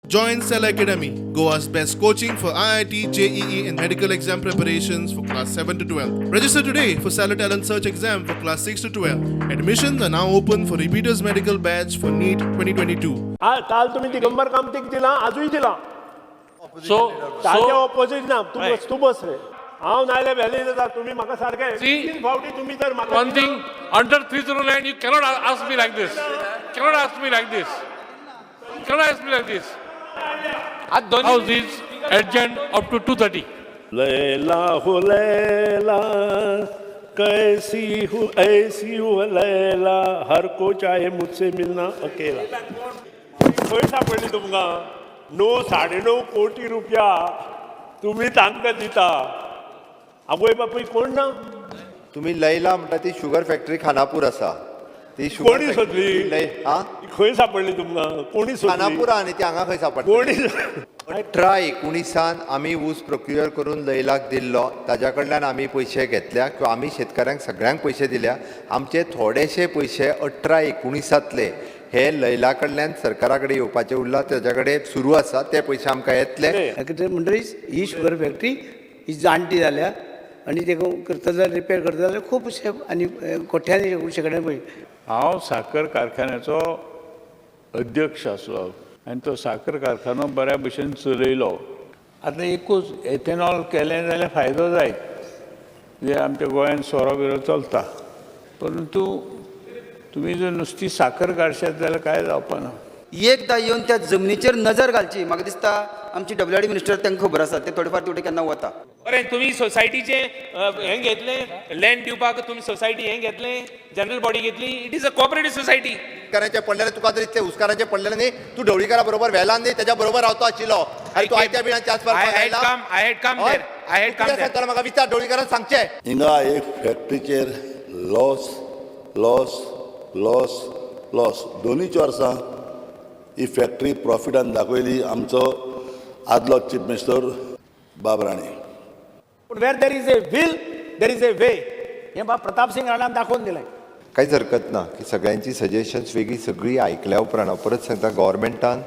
Join Cell Academy, Goa's best coaching for IIT, JEE, and medical exam preparations for class 7 to 12. Register today for Cell Talent Search exam for class 6 to 12. Admissions are now open for repeaters medical batch for NEET 2022. काल तुम्ही दिगंबर कामतीक दिला आजूही दिला ताज्या opposite ना तू बस रे हांव नायल्या valley जाता तुम्ही म्हाका सारखे तीन फावटी तुम्ही जर म्हाका one thing under 309 you cannot ask me like this. Cannot ask me like this. Cannot ask me like this. House is adjourned up to 2:30. Laila हो लैला कैसी हूँ ऐसी हूँ लैला हर को चाहे मुझसे मिलना अकेला खंय सापडली तुमका 9.5 कोटी रुपया तुम्ही तांकां दिता आगोय बापूय कोण ना तुम्ही लैला म्हणटा ती शुगर फॅक्टरी खानापूर आसा ती कोणी सोदली हा खंय सापडली तुमका कोणी सोदली खानापूर आणि ती हांगा खंय सापडटा कोणी 18-19 आमी ऊस प्रोक्युअर करून लैलाक दिल्लो ताज्या कडल्यान आमी पयशे घेतल्या किंवा आमी शेतकऱ्यांक सगळ्यांक पयशे दिल्या आमचे थोडेशे पयशे 18-19 हे लैला कडल्यान सरकारा कडेन येवपाचे उरला ताज्या कडेन सुरू आसा ते पयशे आमकां येतले म्हणटरीच ही शुगर फॅक्टरी ही जाणटी जाल्या आनी ते करता जाल्यार रिपेर करता जाल्यार खुबशे आनी कोट्यांनी शेकड्यान पळय हांव साखर कारखान्याचो अध्यक्ष आसलो आनी तो साखर कारखानो बऱ्या भशेन चलयलो आतां एकूच एथेनॉल केलें जाल्यार फायदो जायत जे आमच्या गोंयांत सोरो बिरो चलता परंतु तुमी जर नुस्ती साखर काडशात जाल्यार कांय जावपाना एकदां येवन त्या जमनीचेर नजर घालची म्हाका दिसता आमची WD मिनिस्टर तांकां खबर आसा ते थोडे फार तेवढे केन्ना वता अरे तुम्ही सोसायटीचे हें घेतले लँड दिवपाक तुम्ही सोसायटी हें घेतले जनरल बॉडी घेतली it is a cooperative society करायचे पडलेले तुका जर इतले हुस्काराचे पडलेले न्ही तू ढवळीकारा बरोबर व्हेलान न्ही त्याच्या बरोबर रावतो आशिल्लो आनी तू आयत्या बिणांचे आसपास I had come there. म्हाका विचार ढवळीकारान सांगचे हिंगा एक फॅक्टरीचेर लॉस लॉस लॉस लॉस दोनूच वर्सां ही फॅक्टरी प्रॉफिटान दाखयली आमचो आदलो चीफ मिनिस्टर बाब Rane where there is a will there is a way हे बाब प्रताप सिंग राणान दाखोवन दिलें कांयच हरकत ना की सगळ्यांची सजेशन्स वेगळी सगळी आयकल्या उपरांत हांव परत सांगता गव्हर्मेंटान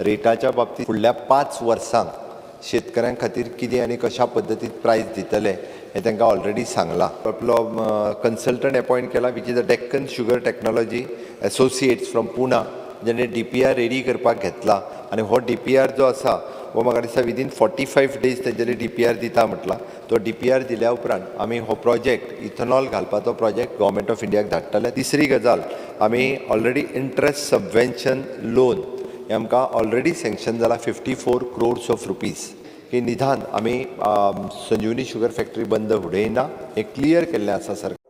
रेटाच्या बाबतींत फुडल्या 5 वर्सांक शेतकऱ्यां खातीर कितें आनी कशा पद्दतीन प्रायस दितले हें तांकां ऑलरेडी सांगलां आपलो कन्सल्टंट अपॉयंट केला which is the Deccan sugar technology associates from Poona जेणे DPR रेडी करपाक घेतला आनी हो DPR जो आसा हो म्हाका दिसता विदीन 45 डेज तेंच्यानी DPR दिता म्हटला तो DPR दिल्या उपरांत आमी हो प्रोजेक्ट इथनॉल घालपाचो प्रोजेक्ट गव्हर्मेंट ऑफ इंडियाक धाडटले तिसरी गजाल आमी ऑलरेडी इंट्रस्ट सबवेन्शन लोन हें आमकां ऑलरेडी सँक्शन जाला 54 crores of rupees की निदान आमी संजीवनी शुगर फॅक्टरी बंद उडयना हें क्लियर केल्लें आसा सरकार